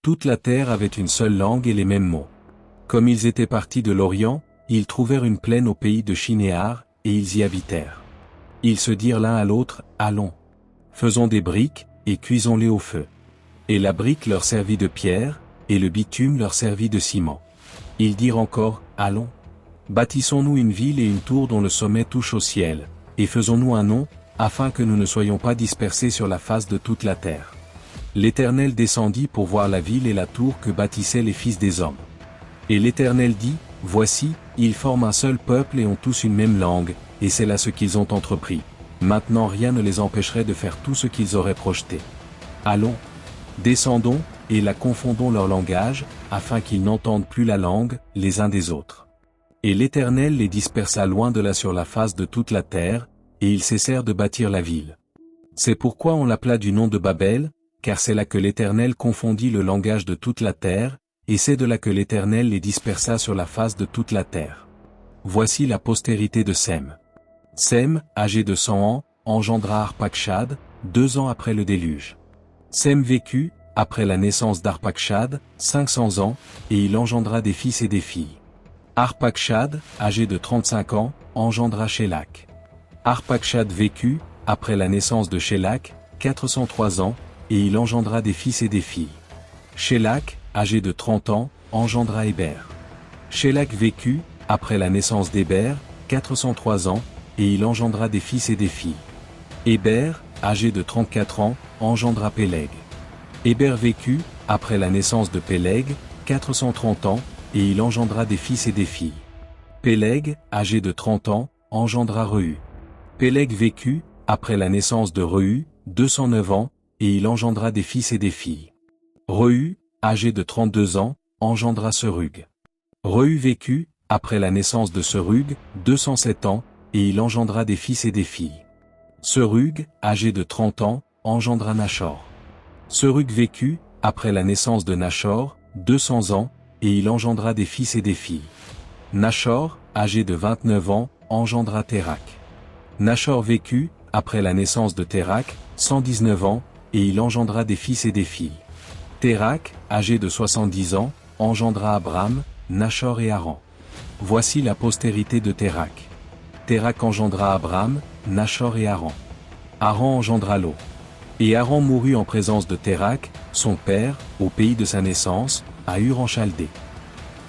Toute la terre avait une seule langue et les mêmes mots. Comme ils étaient partis de l'Orient, ils trouvèrent une plaine au pays de Shinéar, et ils y habitèrent. Ils se dirent l'un à l'autre, allons. Faisons des briques, et cuisons-les au feu. Et la brique leur servit de pierre, et le bitume leur servit de ciment. Ils dirent encore, allons. Bâtissons-nous une ville et une tour dont le sommet touche au ciel, et faisons-nous un nom, afin que nous ne soyons pas dispersés sur la face de toute la terre. L'Éternel descendit pour voir la ville et la tour que bâtissaient les fils des hommes. Et l'Éternel dit, voici, ils forment un seul peuple et ont tous une même langue, et c'est là ce qu'ils ont entrepris. Maintenant rien ne les empêcherait de faire tout ce qu'ils auraient projeté. Allons. Descendons, et la confondons leur langage, afin qu'ils n'entendent plus la langue, les uns des autres. Et l'Éternel les dispersa loin de là sur la face de toute la terre, et ils cessèrent de bâtir la ville. C'est pourquoi on l'appela du nom de Babel, car c'est là que l'Éternel confondit le langage de toute la terre, et c'est de là que l'Éternel les dispersa sur la face de toute la terre. Voici la postérité de Sem. Sem, âgé de 100 ans, engendra Arpachshad, 2 ans après le déluge. Sem vécut, après la naissance d'Arpachshad, 500 ans, et il engendra des fils et des filles. Arpachshad, âgé de 35 ans, engendra Shélak. Arpachshad vécut, après la naissance de Shélak, 403 ans, et il engendra des fils et des filles. Shélak, âgé de 30 ans, engendra Héber. Shélak vécut, après la naissance d'Héber, 403 ans, et il engendra des fils et des filles. Héber, âgé de 34 ans, engendra Péleg. Héber vécut, après la naissance de Péleg, 430 ans, et il engendra des fils et des filles. Péleg, âgé de 30 ans, engendra Rehu. Péleg vécut, après la naissance de Rehu, 209 ans, et il engendra des fils et des filles. Rehu, âgé de 32 ans, engendra Serug. Rehu vécut, après la naissance de Serug, 207 ans, et il engendra des fils et des filles. Serug, âgé de 30 ans, engendra Nachor. Serug vécut, après la naissance de Nachor, 200 ans, et il engendra des fils et des filles. Nachor, âgé de 29 ans, engendra Térak. Nachor vécut, après la naissance de Térak, 119 ans, et il engendra des fils et des filles. Térak, âgé de 70 ans, engendra Abram, Nachor et Haran. Voici la postérité de Térak. Térak engendra Abram, Nachor et Haran. Haran engendra Lot. Et Haran mourut en présence de Térak, son père, au pays de sa naissance, à Ur en Chaldée.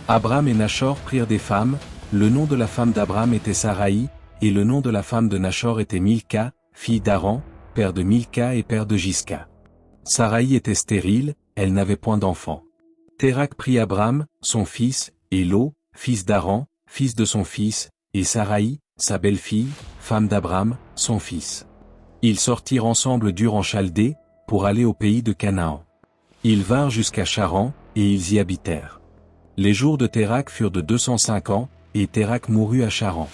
Abram et Nachor prirent des femmes, le nom de la femme d'Abram était Saraï, et le nom de la femme de Nachor était Milka, fille d'Haran, père de Milka et père de Jiska. Saraï était stérile, elle n'avait point d'enfant. Térak prit Abram, son fils, et Lot, fils d'Haran, fils de son fils, et Saraï, sa belle-fille, femme d'Abram, son fils. Ils sortirent ensemble d'Ur en Chaldée, pour aller au pays de Canaan. Ils vinrent jusqu'à Charan, et ils y habitèrent. Les jours de Térak furent de 205 ans, et Térak mourut à Charan.